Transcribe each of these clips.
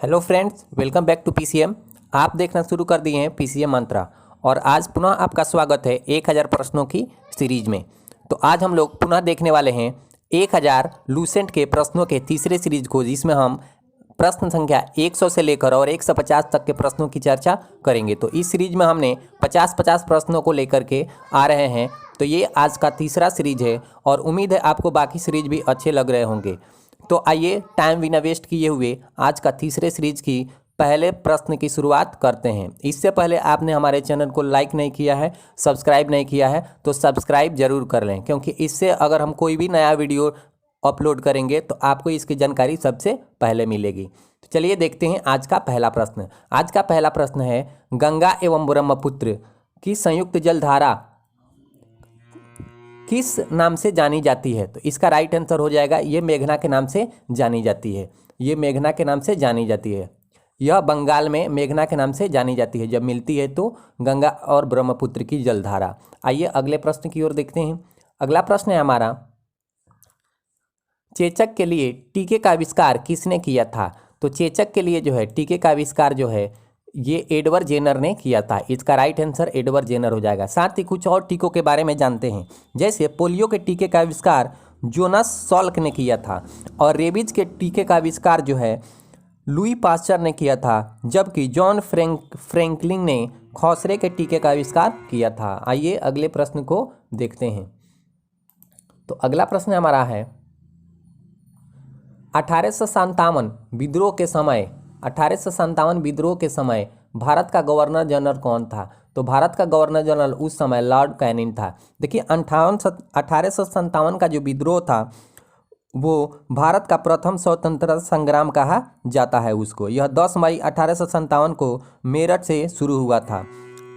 Hello friends, welcome back to PCM. आप देखना शुरू कर दिए हैं पीसीएम मंत्रा और आज पुनः आपका स्वागत है 1000 प्रश्नों की सीरीज में। तो आज हम लोग पुनः देखने वाले हैं 1000 लूसेंट के प्रश्नों के तीसरे सीरीज को, जिसमें हम प्रश्न संख्या 100 से लेकर और 150 तक के प्रश्नों की चर्चा करेंगे। तो इस सीरीज में हमने 50-50 प्रश्नों को लेकर के आ रहे हैं। तो ये आज का तीसरा सीरीज है और उम्मीद है आपको बाकी सीरीज भी अच्छे लग रहे होंगे। तो आइए टाइम बिना वेस्ट किए हुए आज का तीसरे सीरीज की पहले प्रश्न की शुरुआत करते हैं। इससे पहले आपने हमारे चैनल को लाइक नहीं किया है, सब्सक्राइब नहीं किया है तो सब्सक्राइब जरूर कर लें, क्योंकि इससे अगर हम कोई भी नया वीडियो अपलोड करेंगे तो आपको इसकी जानकारी सबसे पहले मिलेगी। तो चलिए देखते हैं आज का पहला प्रश्न। आज का पहला प्रश्न है, गंगा एवं ब्रह्मपुत्र की संयुक्त जलधारा किस नाम से जानी जाती है? तो इसका राइट आंसर हो जाएगा ये मेघना के नाम से जानी जाती है। ये मेघना के नाम से जानी जाती है। यह बंगाल में मेघना के नाम से जानी जाती है। जब मिलती है तो गंगा और ब्रह्मपुत्र की जलधारा। आइए अगले प्रश्न की ओर देखते हैं। अगला प्रश्न है हमारा, चेचक के लिए टीके का आविष्कार किसने किया था? तो चेचक के लिए जो है टीके का आविष्कार जो है ये एडवर्ड जेनर ने किया था। इसका राइट आंसर एडवर्ड जेनर हो जाएगा। साथ ही कुछ और टीकों के बारे में जानते हैं, जैसे पोलियो के टीके का आविष्कार जोनास सॉल्क ने किया था और रेबीज के टीके का आविष्कार जो है लुई पास्चर ने किया था, जबकि जॉन फ्रैंकलिन ने खसरे के टीके का आविष्कार किया था। आइए अगले प्रश्न को देखते हैं। तो अगला प्रश्न हमारा है, 1857 विद्रोह के समय भारत का गवर्नर जनरल कौन था? तो भारत का गवर्नर जनरल उस समय लॉर्ड कैनिंग था। देखिए 1857 का जो विद्रोह था वो भारत का प्रथम स्वतंत्रता संग्राम कहा जाता है उसको। यह 10 मई 1857 को मेरठ से शुरू हुआ था।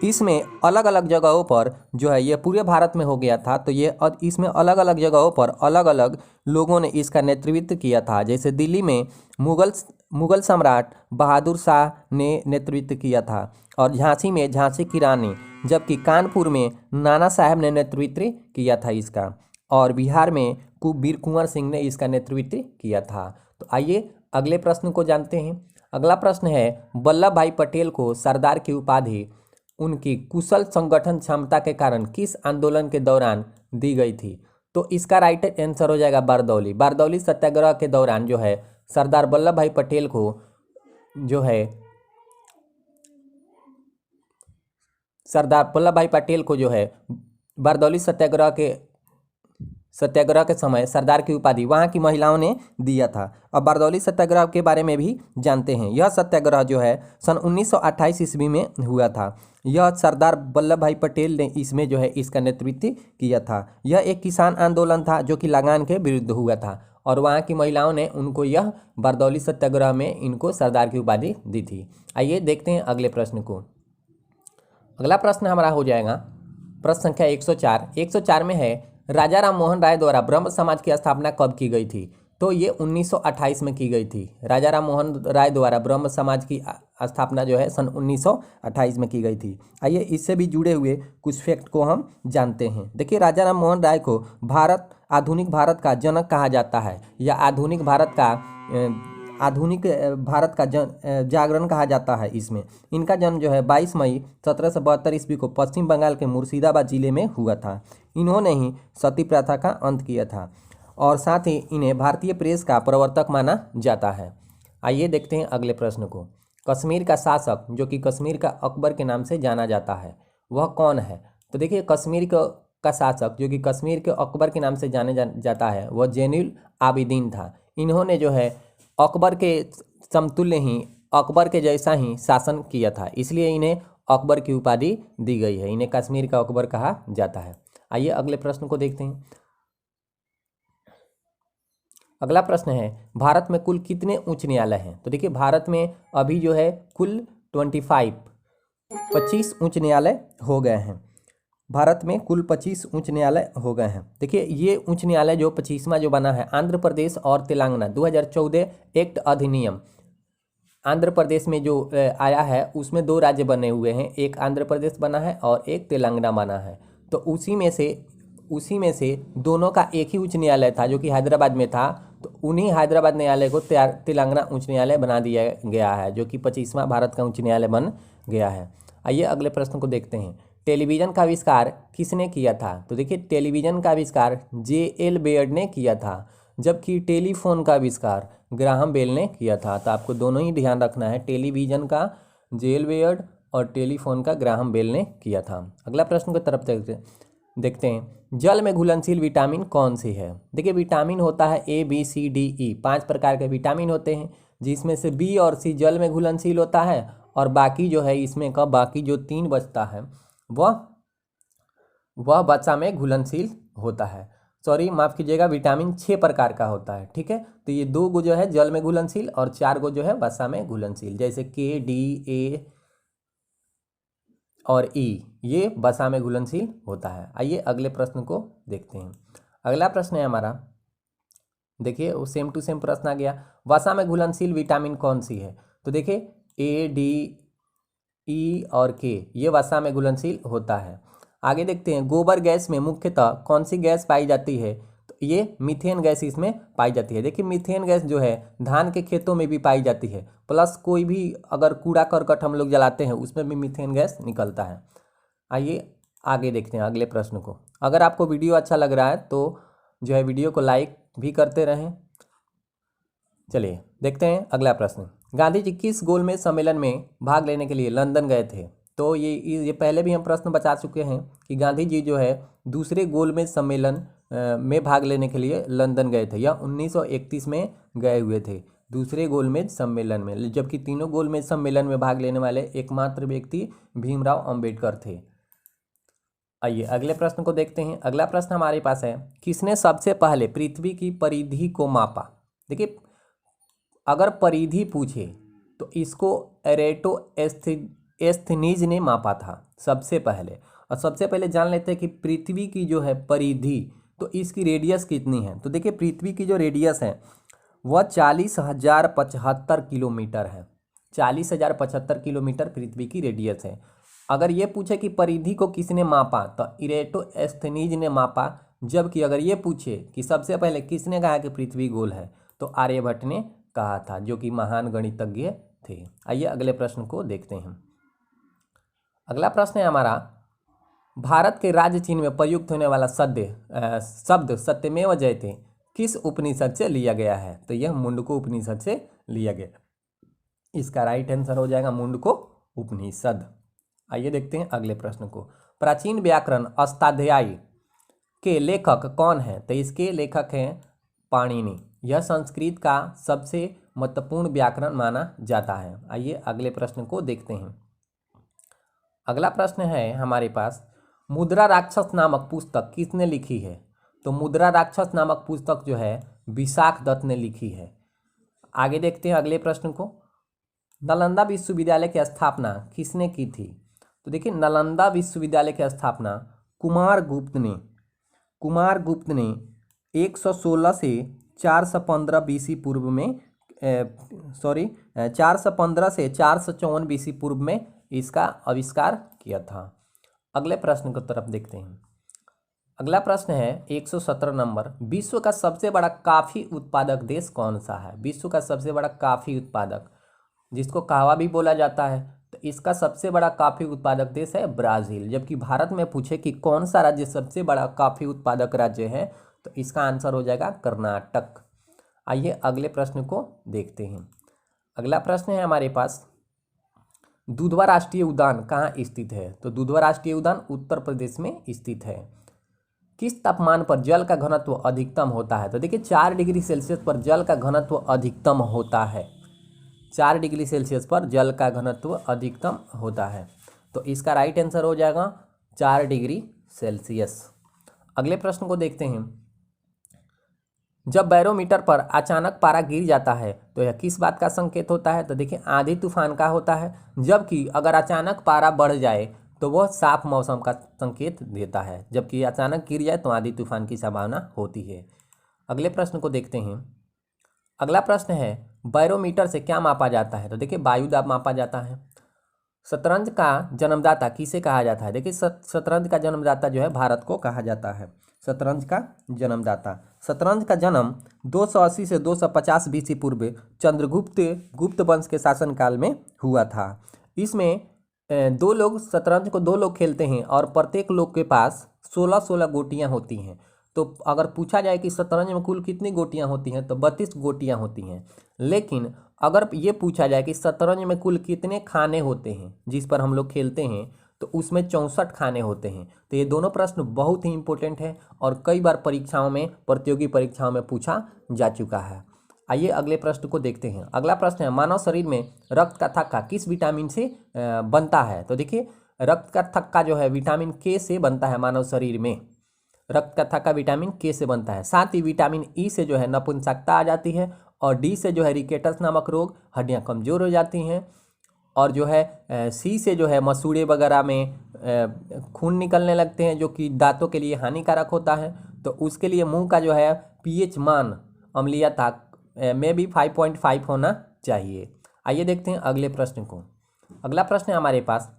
इसमें अलग अलग जगहों पर जो है ये पूरे भारत में हो गया था। तो ये इसमें अलग अलग जगहों पर अलग अलग लोगों ने इसका नेतृत्व किया था। जैसे दिल्ली में मुगल सम्राट बहादुर शाह ने नेतृत्व किया था और झांसी में झांसी की रानी, जबकि कानपुर में नाना साहब ने नेतृत्व किया था इसका, और बिहार में वीर कुंवर सिंह ने इसका नेतृत्व किया था। तो आइए अगले प्रश्न को जानते हैं। अगला प्रश्न है, वल्लभ भाई पटेल को सरदार की उपाधि उनकी कुशल संगठन क्षमता के कारण किस आंदोलन के दौरान दी गई थी? तो इसका राइट आंसर हो जाएगा बारदौली सत्याग्रह के दौरान जो है सरदार वल्लभ भाई पटेल को जो है बारदौली सत्याग्रह के समय सरदार की उपाधि वहाँ की महिलाओं ने दिया था। अब बारदौली सत्याग्रह के बारे में भी जानते हैं। यह सत्याग्रह जो है सन 1928 ईस्वी में हुआ था। यह सरदार वल्लभ भाई पटेल ने इसमें जो है इसका नेतृत्व किया था। यह एक किसान आंदोलन था जो कि लगान के विरुद्ध हुआ था और वहाँ की महिलाओं ने उनको यह बारदौली सत्याग्रह में इनको सरदार की उपाधि दी थी। आइए देखते हैं अगले प्रश्न को। अगला प्रश्न हमारा हो जाएगा प्रश्न संख्या 104 में है, राजा राम मोहन राय द्वारा ब्रह्म समाज की स्थापना कब की गई थी? तो ये 1928 में की गई थी। राजा राम मोहन राय द्वारा ब्रह्म समाज की स्थापना जो है सन 1928 में की गई थी। आइए इससे भी जुड़े हुए कुछ फैक्ट को हम जानते हैं। देखिए राजा राम मोहन राय को आधुनिक भारत का जनक कहा जाता है, या आधुनिक भारत का जागरण कहा जाता है। इसमें इनका जन्म जो है 22 मई 1772 ईस्वी को पश्चिम बंगाल के मुर्शिदाबाद जिले में हुआ था। इन्होंने ही सती प्रथा का अंत किया था और साथ ही इन्हें भारतीय प्रेस का प्रवर्तक माना जाता है। आइए देखते हैं अगले प्रश्न को। कश्मीर का शासक जो कि कश्मीर का अकबर के नाम से जाना जाता है वह कौन है? तो देखिए कश्मीर का शासक जो कि कश्मीर के अकबर के नाम से जाने जाता है वह जैनुल आबिदीन था। इन्होंने जो है अकबर के समतुल्य ही, अकबर के जैसा ही शासन किया था, इसलिए इन्हें अकबर की उपाधि दी गई है। इन्हें कश्मीर का अकबर कहा जाता है। आइए अगले प्रश्न को देखते हैं। अगला प्रश्न है, भारत में कुल कितने उच्च न्यायालय हैं? तो देखिए भारत में अभी जो है कुल 25 उच्च न्यायालय हो गए हैं। भारत में कुल 25 उच्च न्यायालय हो गए हैं। देखिए ये उच्च न्यायालय जो 25वां जो बना है आंध्र प्रदेश और तेलंगाना 2014 एक्ट अधिनियम, आंध्र प्रदेश में जो आया है उसमें 2 राज्य बने हुए हैं, एक आंध्र प्रदेश बना है और एक तेलंगाना बना है। तो उसी में से दोनों का एक ही उच्च न्यायालय था जो कि हैदराबाद में था। तो उन्हीं हैदराबाद न्यायालय को तेलंगाना उच्च न्यायालय बना दिया गया है, जो कि 25वां भारत का उच्च न्यायालय बन गया है। आइए अगले प्रश्न को देखते हैं। टेलीविज़न का आविष्कार किसने किया था? तो देखिए टेलीविज़न का आविष्कार J.L. बेयर्ड ने किया था, जबकि टेलीफोन का आविष्कार ग्राहम बेल ने किया था। तो आपको दोनों ही ध्यान रखना है, टेलीविज़न का J.L. बेयर्ड और टेलीफोन का ग्राहम बेल ने किया था। अगला प्रश्न की तरफ देखते हैं। जल में घुलनशील विटामिन कौन सी है? देखिए विटामिन होता है A B C D E, 5 प्रकार के विटामिन होते हैं, जिसमें से B और C जल में घुलनशील होता है, और बाकी जो है इसमें का बाकी जो 3 बचता है वह वसा में घुलनशील होता है। सॉरी माफ़ कीजिएगा, विटामिन 6 प्रकार का होता है, ठीक है। तो ये 2 गो जो है जल में घुलनशील और 4 गो जो है वसा में घुलनशील, जैसे K, D, A और E, ये वसा में घुलनशील होता है। आइए अगले प्रश्न को देखते हैं। अगला प्रश्न है हमारा, देखिए वो सेम टू सेम प्रश्न आ गया। वसा में घुलनशील विटामिन कौन सी है? तो देखिए A, D, E और K ये वसा में घुलनशील होता है। आगे देखते हैं, गोबर गैस में मुख्यतः कौन सी गैस पाई जाती है? तो ये मीथेन गैस इसमें पाई जाती है। देखिए मीथेन गैस जो है धान के खेतों में भी पाई जाती है, प्लस कोई भी अगर कूड़ा करकट हम लोग जलाते हैं उसमें भी मीथेन गैस निकलता है। आइए आगे देखते हैं अगले प्रश्न को। अगर आपको वीडियो अच्छा लग रहा है तो जो है वीडियो को लाइक भी करते रहें। चलिए देखते हैं अगला प्रश्न। गांधी जी किस गोलमेज सम्मेलन में भाग लेने के लिए लंदन गए थे? तो ये पहले भी हम प्रश्न बता चुके हैं कि गांधी जी जो है दूसरे गोलमेज सम्मेलन में भाग लेने के लिए लंदन गए थे। यह 1931 में गए हुए थे दूसरे गोलमेज सम्मेलन में, जबकि तीनों गोलमेज सम्मेलन में भाग लेने वाले एकमात्र व्यक्ति भीमराव अंबेडकर थे। आइए अगले प्रश्न को देखते हैं। अगला प्रश्न हमारे पास है, किसने सबसे पहले पृथ्वी की परिधि को मापा? देखिए अगर परिधि पूछे तो इसको एरेटोस्थेनीज ने मापा था सबसे पहले। और सबसे पहले जान लेते हैं कि पृथ्वी की जो है परिधि, तो इसकी रेडियस कितनी है? तो देखिए पृथ्वी की जो रेडियस है वह 40,075 किलोमीटर है। 40,075 किलोमीटर पृथ्वी की रेडियस है। अगर ये पूछे कि परिधि को किसने मापा तो इरेटोस्थेनीज ने मापा, जबकि अगर ये पूछे कि सबसे पहले किसने कहा कि पृथ्वी गोल है तो आर्यभट्ट ने कहा था, जो कि महान गणितज्ञ थे। आइए अगले प्रश्न को देखते हैं। अगला प्रश्न है हमारा, भारत के राज्य चिन्ह में प्रयुक्त होने वाला शब्द सत्यमेव जयते किस उपनिषद से लिया गया है? तो यह मुंडको उपनिषद से लिया गया। इसका राइट आंसर हो जाएगा मुंडको उपनिषद। आइए देखते हैं अगले प्रश्न को। प्राचीन व्याकरण अष्टाध्यायी के लेखक कौन है? तो इसके लेखक हैं पाणिनि। यह संस्कृत का सबसे महत्वपूर्ण व्याकरण माना जाता है। आइए अगले प्रश्न को देखते हैं। अगला प्रश्न है हमारे पास, मुद्रा राक्षस नामक पुस्तक किसने लिखी है? तो मुद्रा राक्षस नामक पुस्तक जो है विशाख दत्त ने लिखी है। आगे देखते हैं अगले प्रश्न को। नालंदा विश्वविद्यालय की स्थापना किसने की थी? तो देखिए नालंदा विश्वविद्यालय की स्थापना कुमार गुप्त ने 116 से 415 बीसी पूर्व में 415 से 454 बीसी पूर्व में इसका आविष्कार किया था। अगले प्रश्न की तरफ देखते हैं। अगला प्रश्न है 117 नंबर, विश्व का सबसे बड़ा कॉफी उत्पादक देश कौन सा है? विश्व का सबसे बड़ा कॉफी उत्पादक, जिसको कहवा भी बोला जाता है, तो इसका सबसे बड़ा कॉफी उत्पादक देश है ब्राज़ील। जबकि भारत में पूछे कि कौन सा राज्य सबसे बड़ा कॉफी उत्पादक राज्य है, तो इसका आंसर हो जाएगा कर्नाटक। आइए अगले प्रश्न को देखते हैं। अगला प्रश्न है हमारे पास, दुधवा राष्ट्रीय उद्यान कहाँ स्थित है? तो दुधवा राष्ट्रीय उद्यान उत्तर प्रदेश में स्थित है। किस तापमान पर जल का घनत्व अधिकतम होता है? तो देखिए 4 डिग्री सेल्सियस पर जल का घनत्व अधिकतम होता है। 4 डिग्री सेल्सियस पर जल का घनत्व अधिकतम होता है, तो इसका राइट आंसर हो जाएगा 4 डिग्री सेल्सियस। अगले प्रश्न को देखते हैं। जब बैरोमीटर पर अचानक पारा गिर जाता है तो यह किस बात का संकेत होता है? तो देखिए आंधी तूफान का होता है। जबकि अगर अचानक पारा बढ़ जाए तो वह साफ मौसम का संकेत देता है, जबकि अचानक गिर जाए तो आंधी तूफान की संभावना होती है। अगले प्रश्न को देखते हैं। अगला प्रश्न है, बैरोमीटर से क्या मापा जाता है? तो देखिए वायु दाब मापा जाता है। शतरंज का जन्मदाता किसे कहा जाता है? देखिए शतरंज का जन्मदाता जो है भारत को कहा जाता है। शतरंज का जन्मदाता, शतरंज का जन्म 280 से 250 बीसी पूर्व चंद्रगुप्त गुप्त वंश के शासनकाल में हुआ था। इसमें दो लोग शतरंज को, दो लोग खेलते हैं और प्रत्येक लोग के पास 16-16 गोटियां होती हैं। तो अगर पूछा जाए कि शतरंज में कुल कितनी गोटियां होती हैं तो 32 गोटियां होती हैं। लेकिन अगर ये पूछा जाए कि शतरंज में कुल कितने खाने होते हैं जिस पर हम लोग खेलते हैं, तो उसमें 64 खाने होते हैं। तो ये दोनों प्रश्न बहुत ही इंपॉर्टेंट है और कई बार परीक्षाओं में, प्रतियोगी परीक्षाओं में पूछा जा चुका है। आइए अगले प्रश्न को देखते हैं। अगला प्रश्न है, मानव शरीर में रक्त का थक्का किस विटामिन से बनता है? तो देखिए रक्त का थक्का जो है विटामिन के से बनता है। मानव शरीर में रक्त का थक्का विटामिन के से बनता है। साथ ही विटामिन ई से जो है नपुंसकता आ जाती है, और डी से जो है रिकेटस नामक रोग, हड्डियां कमजोर हो जाती हैं, और जो है सी से जो है मसूड़े वगैरह में खून निकलने लगते हैं जो कि दांतों के लिए हानिकारक होता है। तो उसके लिए मुंह का जो है पीएच मान अम्लीयता में भी 5.5 होना चाहिए। आइए देखते हैं अगले प्रश्न को। अगला प्रश्न है हमारे पास,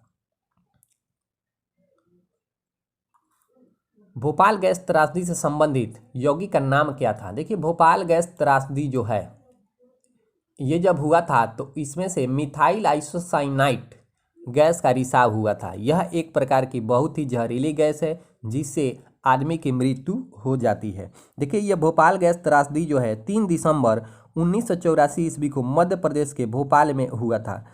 भोपाल गैस त्रासदी से संबंधित यौगिक का नाम क्या था? देखिए भोपाल गैस त्रासदी जो है ये जब हुआ था तो इसमें से मिथाइल आइसोसाइनाइट गैस का रिसाव हुआ था। यह एक प्रकार की बहुत ही जहरीली गैस है जिससे आदमी की मृत्यु हो जाती है। देखिए यह भोपाल गैस त्रासदी जो है 3 दिसंबर 1984 ईस्वी को मध्य प्रदेश के भोपाल में हुआ था,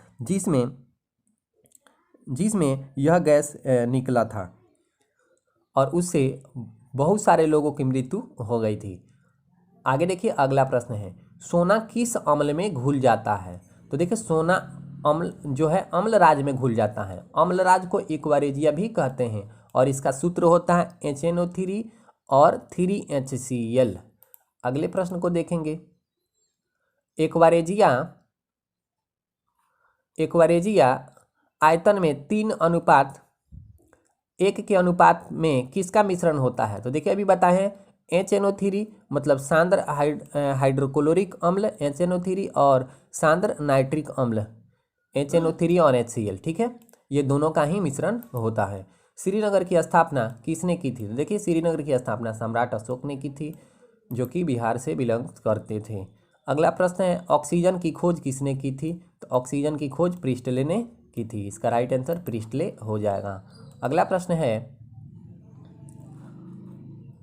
जिसमें यह गैस निकला था और उससे बहुत सारे लोगों की मृत्यु हो गई थी। आगे देखिए अगला प्रश्न है, सोना किस अम्ल में घुल जाता है? तो देखिए सोना अम्ल जो है अम्लराज में घुल जाता है। अम्लराज को एक्वारेजिया भी कहते हैं और इसका सूत्र होता है HNO3 और 3HCl। अगले प्रश्न को देखेंगे, एक्वारेजिया आयतन में 3:1 के अनुपात में किसका मिश्रण होता है? तो देखिए अभी बताएं, HNO3 मतलब सांद्र हाइड्रोक्लोरिक अम्ल HNO3 और सांद्र नाइट्रिक अम्ल HNO3 और HCl, ठीक है, ये दोनों का ही मिश्रण होता है। श्रीनगर की स्थापना किसने की थी? तो देखिए श्रीनगर की स्थापना सम्राट अशोक ने की थी, जो कि बिहार से बिलोंग करते थे। अगला प्रश्न है, ऑक्सीजन की खोज किसने की थी? तो ऑक्सीजन की खोज प्रिस्टले ने की थी। इसका राइट आंसर प्रिस्टले हो जाएगा। अगला प्रश्न है,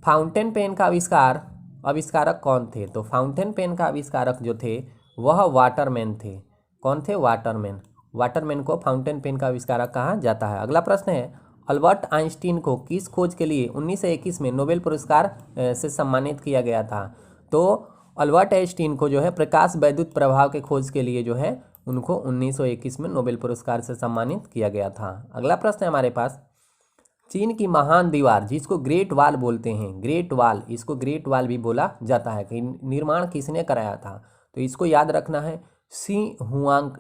फाउंटेन पेन का आविष्कारक कौन थे? तो फाउंटेन पेन का आविष्कारक जो थे वह वाटरमैन थे। कौन थे? वाटरमैन। वाटरमैन को फाउंटेन पेन का आविष्कारक कहा जाता है। अगला प्रश्न है, अल्बर्ट आइंस्टीन को किस खोज के लिए 1921 में नोबेल पुरस्कार से सम्मानित किया गया था? तो अल्बर्ट आइंस्टीन को जो है प्रकाश वैद्युत प्रभाव के खोज के लिए जो है उनको 1921 में नोबेल पुरस्कार से सम्मानित किया गया था। अगला प्रश्न है हमारे पास, चीन की महान दीवार जिसको ग्रेट वॉल बोलते हैं, ग्रेट वॉल, इसको ग्रेट वॉल भी बोला जाता है, कि निर्माण किसने कराया था? तो इसको याद रखना है, सी हुआंग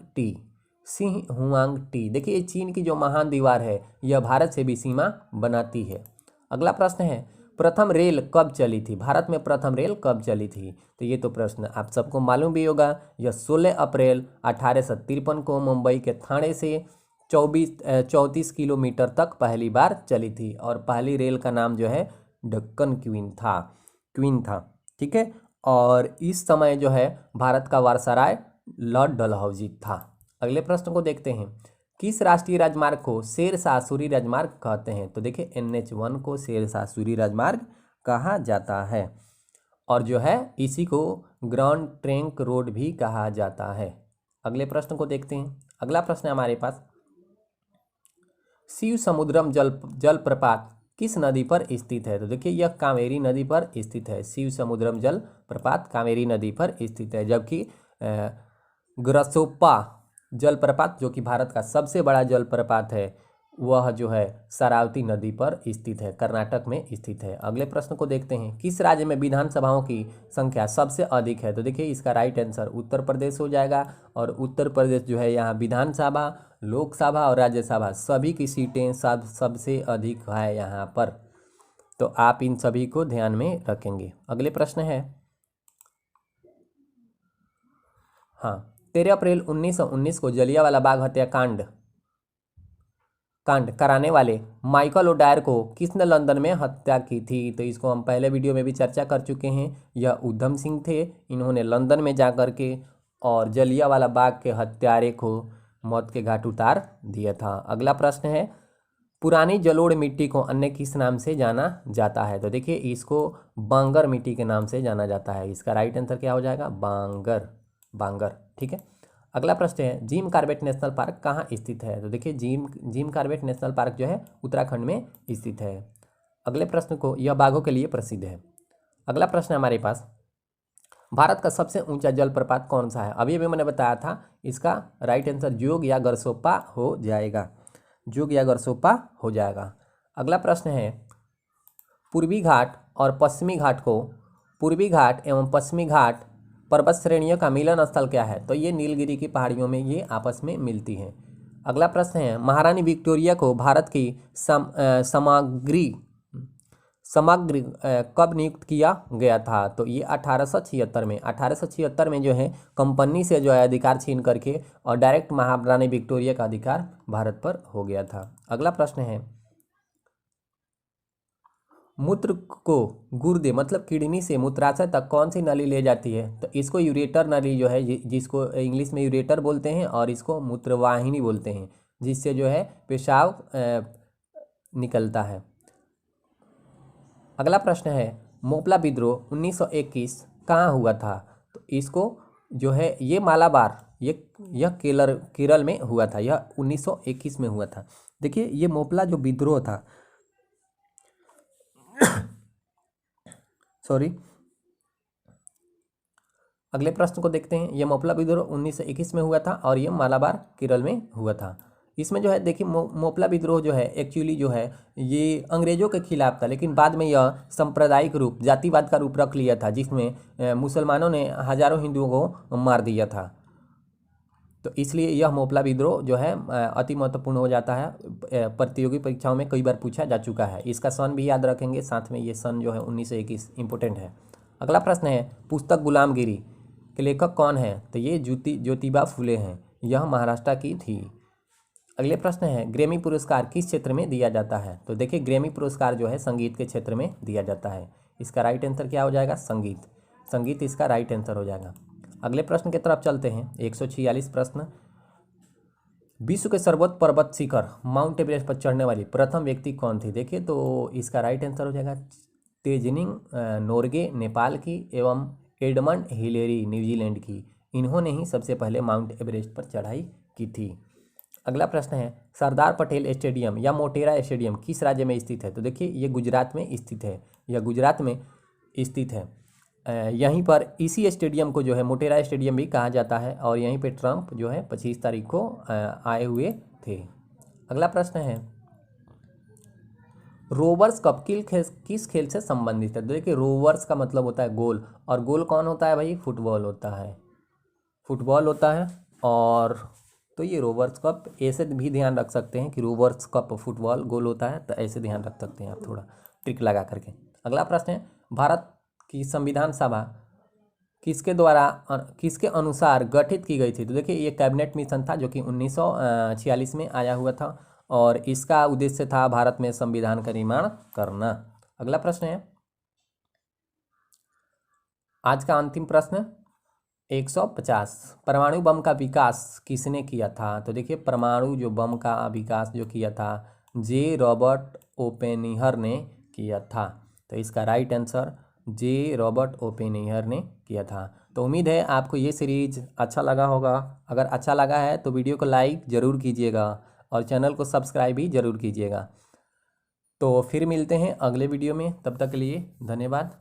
टी। देखिए चीन की जो महान दीवार है यह भारत से भी सीमा बनाती है। अगला प्रश्न है, प्रथम रेल कब चली थी? भारत में प्रथम रेल कब चली थी? तो ये तो प्रश्न आप सबको मालूम भी होगा। यह 16 अप्रैल 1853 को मुंबई के थाने से 34 किलोमीटर तक पहली बार चली थी, और पहली रेल का नाम जो है ढक्कन क्वीन था, ठीक है। और इस समय जो है भारत का वारसराय लॉर्ड डलहौजी था। अगले प्रश्न को देखते हैं, किस राष्ट्रीय राजमार्ग को शेरशाह सूरी राजमार्ग कहते हैं? तो देखिए NH1 को शेरशाह सूरी राजमार्ग कहा जाता है, और जो है इसी को ग्रांड ट्रंक रोड भी कहा जाता है। अगले प्रश्न को देखते हैं। अगला प्रश्न है हमारे पास, शिव समुद्रम जलप्रपात किस नदी पर स्थित है? तो देखिए यह कावेरी नदी पर स्थित है। शिव समुद्रम जलप्रपात कावेरी नदी पर स्थित है, जबकि ग्रसोप्पा जलप्रपात जो कि भारत का सबसे बड़ा जलप्रपात है वह जो है शरावती नदी पर स्थित है, कर्नाटक में स्थित है। अगले प्रश्न को देखते हैं, किस राज्य में विधानसभाओं की संख्या सबसे अधिक है? तो देखिए इसका राइट आंसर उत्तर प्रदेश हो जाएगा, और उत्तर प्रदेश जो है यहाँ विधानसभा, लोकसभा और राज्यसभा सभी की सीटें सबसे अधिक है यहाँ पर, तो आप इन सभी को ध्यान में रखेंगे। अगले प्रश्न है, हाँ, 13 अप्रैल 1919 को जलियांवाला बाग हत्याकांड कांड कराने वाले माइकल ओडायर को किसने लंदन में हत्या की थी? तो इसको हम पहले वीडियो में भी चर्चा कर चुके हैं। यह उधम सिंह थे। इन्होंने लंदन में जाकर के और जलियांवाला बाग के हत्यारे को मौत के घाट उतार दिया था। अगला प्रश्न है, पुरानी जलोढ़ मिट्टी को अन्य किस नाम से जाना जाता है? तो देखिए इसको बांगर मिट्टी के नाम से जाना जाता है। इसका राइट आंसर क्या हो जाएगा? बांगर, बांगर। ठीक है। अगला प्रश्न है, जिम कॉर्बेट नेशनल पार्क कहाँ स्थित है? तो देखिए जिम कॉर्बेट नेशनल पार्क जो है उत्तराखंड में स्थित है। अगले प्रश्न को, यह बाघों के लिए प्रसिद्ध है। अगला प्रश्न है हमारे पास, भारत का सबसे ऊंचा जलप्रपात कौन सा है? अभी मैंने बताया था, इसका राइट आंसर जोग या गरसोप्पा हो जाएगा। जोग या गरसोप्पा हो जाएगा। अगला प्रश्न है, पूर्वी घाट और पश्चिमी घाट को, पूर्वी घाट एवं पश्चिमी घाट पर्वत श्रेणियों का मिलन स्थल क्या है? तो ये नीलगिरी की पहाड़ियों में ये आपस में मिलती हैं। अगला प्रश्न है, महारानी विक्टोरिया को भारत की समग्री कब नियुक्त किया गया था? तो ये 1876 में जो है कंपनी से जो है अधिकार छीन करके और डायरेक्ट महारानी विक्टोरिया का अधिकार भारत पर हो गया था। अगला प्रश्न है, मूत्र को गुर्दे मतलब किडनी से मूत्राशय तक कौन सी नली ले जाती है? तो इसको यूरेटर नली जो है, जिसको इंग्लिश में यूरेटर बोलते हैं और इसको मूत्रवाहिनी बोलते हैं, जिससे जो है पेशाब निकलता है। अगला प्रश्न है, मोपला विद्रोह 1921 कहाँ हुआ था? तो इसको जो है ये मालाबार, यह केरल में हुआ था। यह 1921 में हुआ था। देखिए ये मोपला जो विद्रोह था सॉरी, अगले प्रश्न को देखते हैं। यह मोपला विद्रोह 1921 में हुआ था और यह मालाबार केरल में हुआ था। इसमें जो है देखिए मोपला विद्रोह जो है एक्चुअली जो है ये अंग्रेजों के खिलाफ था, लेकिन बाद में यह सांप्रदायिक रूप, जातिवाद का रूप रख लिया था, जिसमें मुसलमानों ने हजारों हिंदुओं को मार दिया था। तो इसलिए यह मोपला विद्रोह जो है अति महत्वपूर्ण हो जाता है। प्रतियोगी परीक्षाओं में कई बार पूछा जा चुका है। इसका सन भी याद रखेंगे, साथ में ये सन जो है 1921 इंपॉर्टेंट है। अगला प्रश्न है, पुस्तक गुलामगिरी के लेखक कौन है? तो ये ज्योतिबा फुले हैं। यह महाराष्ट्र की थी। अगले प्रश्न है, ग्रैमी पुरस्कार किस क्षेत्र में दिया जाता है? तो देखिए ग्रैमी पुरस्कार जो है संगीत के क्षेत्र में दिया जाता है। इसका राइट आंसर क्या हो जाएगा? संगीत। संगीत इसका राइट आंसर हो जाएगा। अगले प्रश्न की तरफ चलते हैं। 146 प्रश्न, विश्व के सर्वोच्च पर्वत शिखर माउंट एवरेस्ट पर चढ़ने वाली प्रथम व्यक्ति कौन थी? देखिए तो इसका राइट आंसर हो जाएगा तेजनिंग नोर्गे नेपाल की एवं एडमंड हिलेरी न्यूजीलैंड की। इन्होंने ही सबसे पहले माउंट एवरेस्ट पर चढ़ाई की थी। अगला प्रश्न है, सरदार पटेल स्टेडियम या मोटेरा स्टेडियम किस राज्य में स्थित है? तो देखिए ये गुजरात में स्थित है। यह गुजरात में स्थित है। यहीं पर इसी स्टेडियम को जो है मोटेरा स्टेडियम भी कहा जाता है और यहीं पे ट्रंप जो है 25 तारीख को आए हुए थे। अगला प्रश्न है, रोवर्स कप किस खेल से संबंधित है? देखिए रोवर्स का मतलब होता है गोल, और गोल कौन होता है भाई? फुटबॉल होता है। फुटबॉल होता है। और तो ये रोवर्स कप ऐसे भी ध्यान रख सकते हैं कि रोवर्स कप फुटबॉल गोल होता है, तो ऐसे ध्यान रख सकते हैं आप थोड़ा ट्रिक लगा करके। अगला प्रश्न है, भारत की संविधान सभा किसके अनुसार गठित की गई थी? तो देखिए ये कैबिनेट मिशन था जो कि 1946 में आया हुआ था और इसका उद्देश्य था भारत में संविधान का निर्माण करना। अगला प्रश्न है, आज का अंतिम प्रश्न 150, परमाणु बम का विकास किसने किया था? तो देखिए परमाणु जो बम का विकास जो किया था जे रॉबर्ट ओपेनहाइमर ने किया था। तो इसका राइट आंसर जे रॉबर्ट ओपेनहाइमर ने किया था। तो उम्मीद है आपको ये सीरीज अच्छा लगा होगा। अगर अच्छा लगा है तो वीडियो को लाइक ज़रूर कीजिएगा और चैनल को सब्सक्राइब भी ज़रूर कीजिएगा। तो फिर मिलते हैं अगले वीडियो में, तब तक के लिए धन्यवाद।